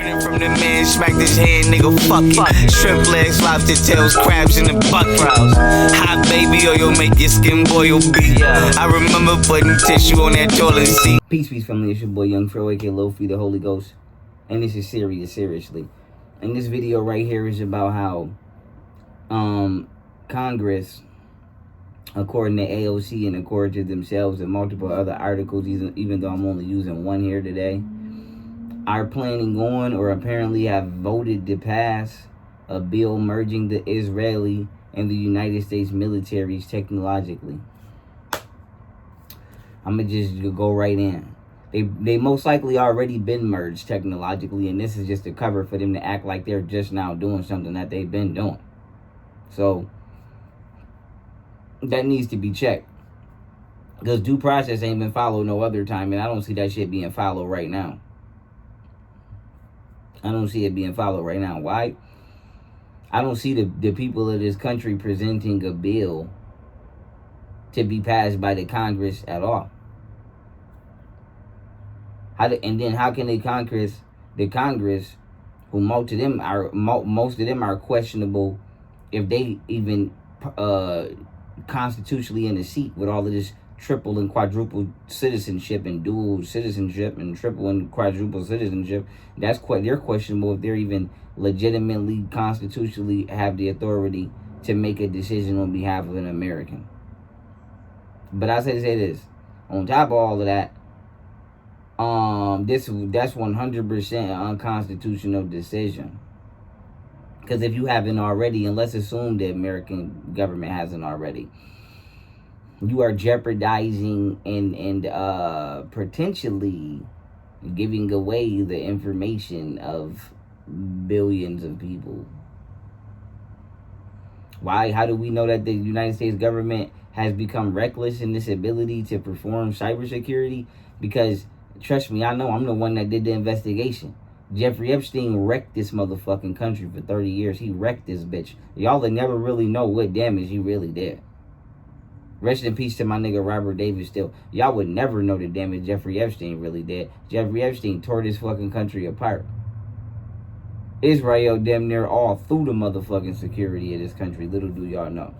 Running from the man, smacked his head, nigga, fuck it. Shrimp legs, lobster tails, crabs in the buck fries. Hot baby oil make your skin boil beat. I remember putting tissue on that toilet seat. Peace, family. It's your boy Young Fro, aka Lofi, the Holy Ghost. And this is serious, seriously. And this video right here is about how Congress, according to A.O.C. and according to themselves and multiple other articles, even though I'm only using one here today, are planning on or apparently have voted to pass a bill merging the Israeli and the United States militaries technologically. I'm going to just go right in. They most likely already been merged technologically, and this is just a cover for them to act like they're just now doing something that they've been doing. So that needs to be checked, because due process ain't been followed no other time, and I don't see that shit being followed right now. I don't see it being followed right now. Why? I don't see the people of this country presenting a bill to be passed by the Congress at all. And then how can the Congress, who most of them are questionable if they even constitutionally in the seat with all of this triple and quadruple citizenship and dual citizenship and triple and quadruple citizenship, they're questionable if they're even legitimately constitutionally have the authority to make a decision on behalf of an American. But I say this, on top of all of that, that's 100% an unconstitutional decision. Because if you haven't already, and let's assume the American government hasn't already, you are jeopardizing and potentially giving away the information of billions of people. Why? How do we know that the United States government has become reckless in this ability to perform cybersecurity? Because, trust me, I know I'm the one that did the investigation. Jeffrey Epstein wrecked this motherfucking country for 30 years. He wrecked this bitch. Y'all will never really know what damage he really did. Rest in peace to my nigga Robert Davis still. Y'all would never know the damage Jeffrey Epstein really did. Jeffrey Epstein tore this fucking country apart. Israel damn near all through the motherfucking security of this country. Little do y'all know.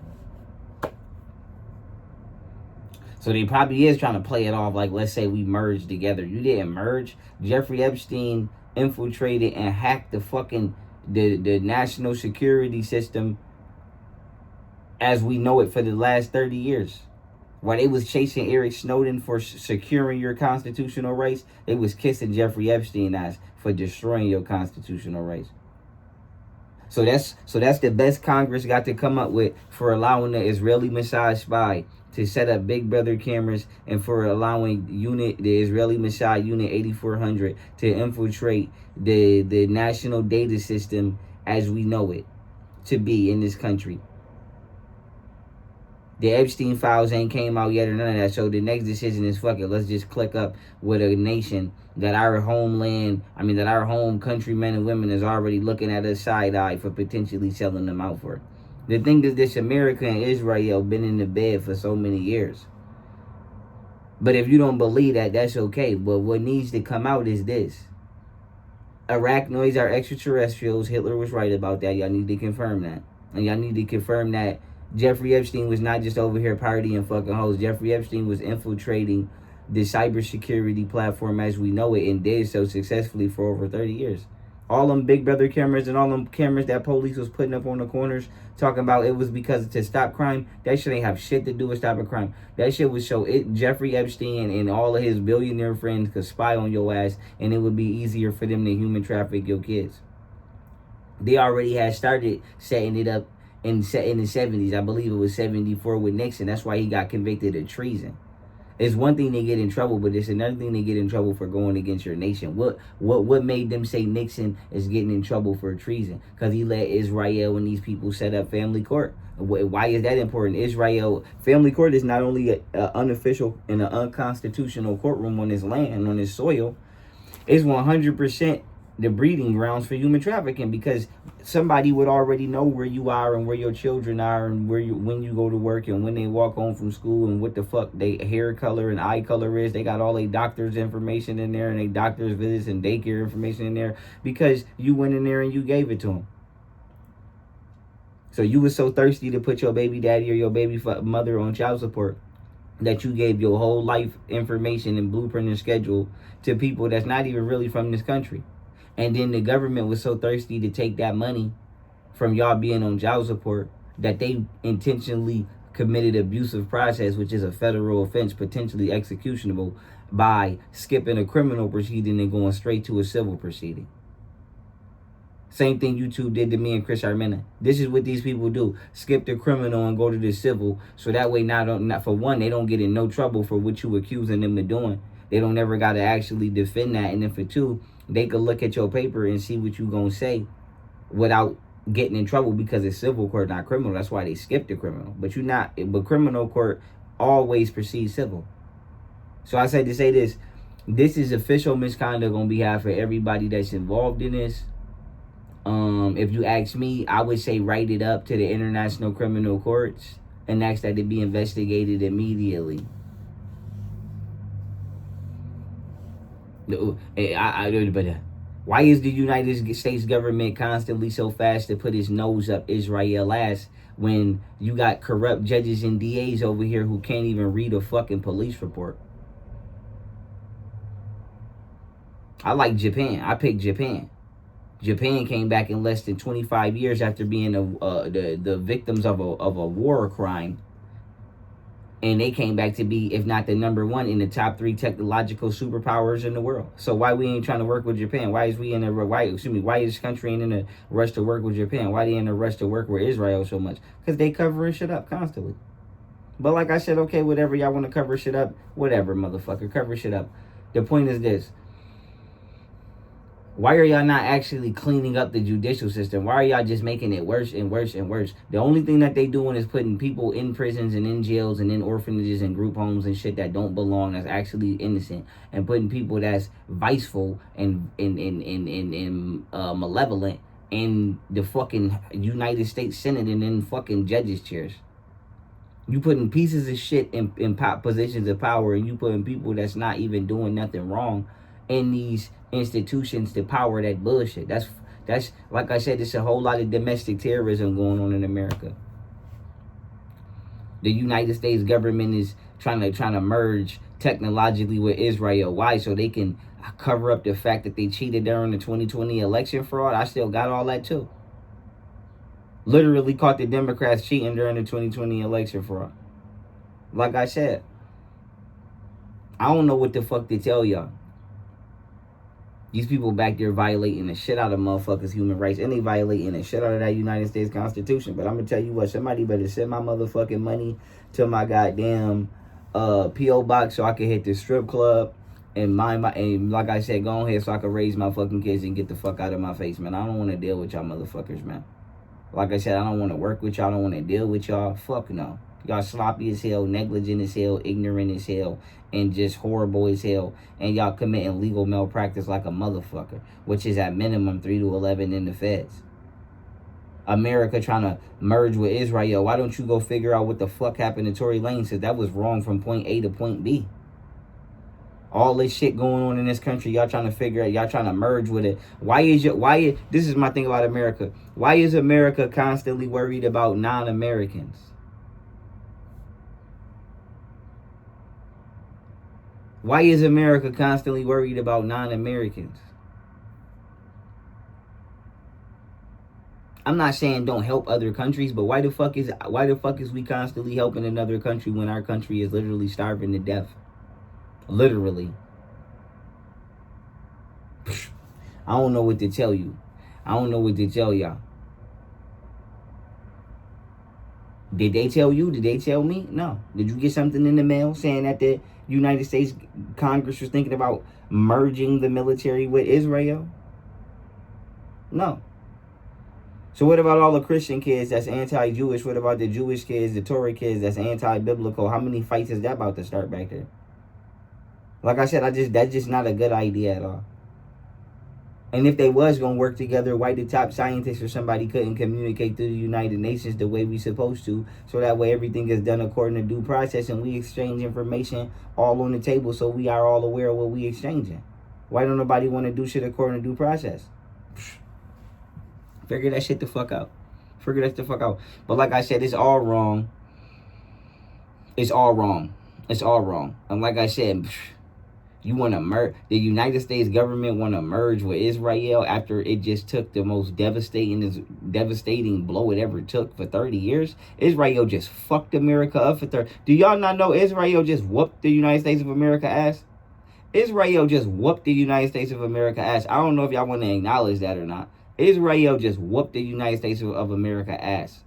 So they probably is trying to play it off like, let's say we merged together. You didn't merge. Jeffrey Epstein infiltrated and hacked the fucking the national security system as we know it for the last 30 years. While they was chasing Eric Snowden for securing your constitutional rights, they was kissing Jeffrey Epstein ass for destroying your constitutional rights. So that's the best Congress got to come up with for allowing the Israeli Mossad spy to set up Big Brother cameras, and for allowing the Israeli Mossad Unit 8400 to infiltrate the national data system as we know it to be in this country. The Epstein files ain't came out yet or none of that. So the next decision is, fuck it, let's just click up with a nation that our home countrymen and women is already looking at us side eye for potentially selling them out for. The thing is, this America and Israel been in the bed for so many years. But if you don't believe that, that's okay. But what needs to come out is this. Arachnoids are extraterrestrials. Hitler was right about that. Y'all need to confirm that. And y'all need to confirm that Jeffrey Epstein was not just over here partying fucking hoes. Jeffrey Epstein was infiltrating the cybersecurity platform as we know it, and did so successfully for over 30 years. All them Big Brother cameras and all them cameras that police was putting up on the corners talking about it was because to stop crime, that shit ain't have shit to do with stopping crime. That shit was so Jeffrey Epstein and all of his billionaire friends could spy on your ass, and it would be easier for them to human traffic your kids. They already had started setting it up in the 70s. I believe it was 74 with Nixon. That's why he got convicted of treason. It's one thing to get in trouble, but it's another thing to get in trouble for going against your nation. What made them say Nixon is getting in trouble for treason? Because he let Israel and these people set up family court. Why is that important? Israel family court is not only an unofficial and an unconstitutional courtroom on his land, on his soil. It's 100% the breeding grounds for human trafficking, because somebody would already know where you are and where your children are and where you, when you go to work and when they walk home from school and what the fuck they hair color and eye color is. They got all their doctor's information in there and their doctor's visits and daycare information in there because you went in there and you gave it to them. So you was so thirsty to put your baby daddy or your baby mother on child support that you gave your whole life information and blueprint and schedule to people that's not even really from this country. And then the government was so thirsty to take that money from y'all being on child support that they intentionally committed abusive process, which is a federal offense, potentially executionable, by skipping a criminal proceeding and going straight to a civil proceeding. Same thing YouTube did to me and Chris Armena. This is what these people do. Skip the criminal and go to the civil. So that way, not for one, they don't get in no trouble for what you accusing them of doing. They don't ever got to actually defend that. And then for two, they could look at your paper and see what you going to say without getting in trouble, because it's civil court, not criminal. That's why they skipped the criminal. But criminal court always precedes civil. So I said to say this. This is official misconduct on behalf of everybody that's involved in this. If you ask me, I would say write it up to the international criminal courts and ask that it be investigated immediately. Why is the United States government constantly so fast to put its nose up Israel's ass when you got corrupt judges and DAs over here who can't even read a fucking police report? I like Japan. I picked Japan. Japan came back in less than 25 years after being the victims of a war crime. And they came back to be, if not the number one, in the top 3 technological superpowers in the world. So why we ain't trying to work with Japan? Why is this country ain't in a rush to work with Japan? Why they in a rush to work with Israel so much? Because they covering shit up constantly. But like I said, okay, whatever, y'all want to cover shit up, whatever, motherfucker, cover shit up. The point is this. Why are y'all not actually cleaning up the judicial system? Why are y'all just making it worse and worse and worse? The only thing that they doing is putting people in prisons and in jails and in orphanages and group homes and shit that don't belong, that's actually innocent, and putting people that's viceful and malevolent in the fucking United States Senate and in fucking judges' chairs. You putting pieces of shit in positions of power, and you putting people that's not even doing nothing wrong in these institutions to power that bullshit. That's like I said, there's a whole lot of domestic terrorism going on in America. The United States government is trying to merge technologically with Israel. Why? So they can cover up the fact that they cheated during the 2020 election fraud. I still got all that too. Literally caught the Democrats cheating during the 2020 election fraud. Like I said, I don't know what the fuck to tell y'all. These people back there violating the shit out of motherfuckers' human rights, and they violating the shit out of that United States Constitution. But I'm gonna tell you what, somebody better send my motherfucking money to my goddamn P.O. box so I can hit the strip club and and like I said, go ahead so I can raise my fucking kids and get the fuck out of my face, man. I don't want to deal with y'all motherfuckers, man. Like I said, I don't want to work with y'all. I don't want to deal with y'all. Fuck no. Y'all sloppy as hell, negligent as hell, ignorant as hell, and just horrible as hell. And y'all committing legal malpractice like a motherfucker, which is at minimum 3 to 11 in the feds. America trying to merge with Israel. Why don't you go figure out what the fuck happened to Tory Lanez? Because that was wrong from point A to point B. All this shit going on in this country, y'all trying to figure out, y'all trying to merge with it. This is my thing about America. Why is America constantly worried about non-Americans? Why is America constantly worried about non-Americans? I'm not saying don't help other countries, but why the fuck is we constantly helping another country when our country is literally starving to death? Literally. I don't know what to tell you. I don't know what to tell y'all. Did they tell you? Did they tell me? No. Did you get something in the mail saying that the United States Congress was thinking about merging the military with Israel? No. So what about all the Christian kids that's anti-Jewish? What about the Jewish kids, the Torah kids that's anti-biblical? How many fights is that about to start back there? Like I said, that's just not a good idea at all. And if they was gonna work together, why the top scientists or somebody couldn't communicate through the United Nations the way we supposed to, so that way everything is done according to due process and we exchange information all on the table, so we are all aware of what we exchanging. Why don't nobody want to do shit according to due process? Figure that shit the fuck out. Figure that the fuck out. But like I said, it's all wrong. It's all wrong. It's all wrong. And like I said, you want to merge, the United States government want to merge with Israel after it just took the most devastating blow it ever took for 30 years. Israel just fucked America up for 30. Do y'all not know Israel just whooped the United States of America ass? Israel just whooped the United States of America ass. I don't know if y'all want to acknowledge that or not. Israel just whooped the United States of America ass.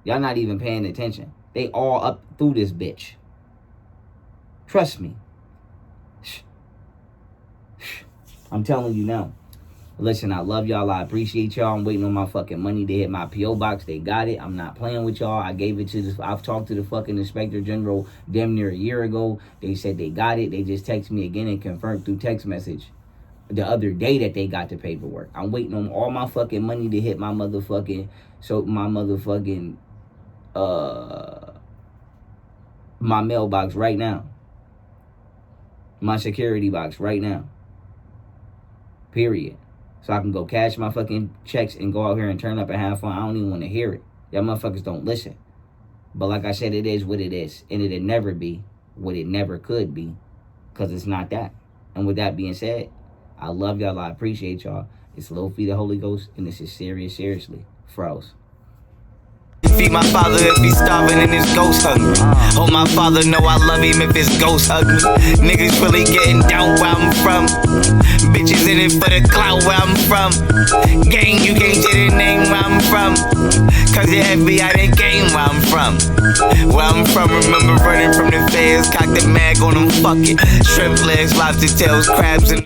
Y'all not even paying attention. They all up through this bitch. Trust me. I'm telling you now. Listen, I love y'all. I appreciate y'all. I'm waiting on my fucking money to hit my P.O. box. They got it. I'm not playing with y'all. I gave it to this. I've talked to the fucking Inspector General damn near a year ago. They said they got it. They just texted me again and confirmed through text message the other day that they got the paperwork. I'm waiting on all my fucking money to hit my motherfucking, my mailbox right now. My security box right now. Period. So I can go cash my fucking checks and go out here and turn up and have fun. I don't even want to hear it. Y'all motherfuckers don't listen. But like I said, it is what it is. And it'll never be what it never could be. Because it's not that. And with that being said, I love y'all. I appreciate y'all. It's Low Feed the Holy Ghost. And this is serious, seriously. Froze. Feed my father if he's starving and his ghost hungry. Oh, my father know I love him if his ghost hungry. Niggas really getting down where I'm from. Bitches in it for the clout where I'm from. Gang, you can't say the name where I'm from. Cause the FBI they came where I'm from. Where I'm from, remember running from the feds. Cock the mag on them fucking shrimp legs, lobster tails, crabs and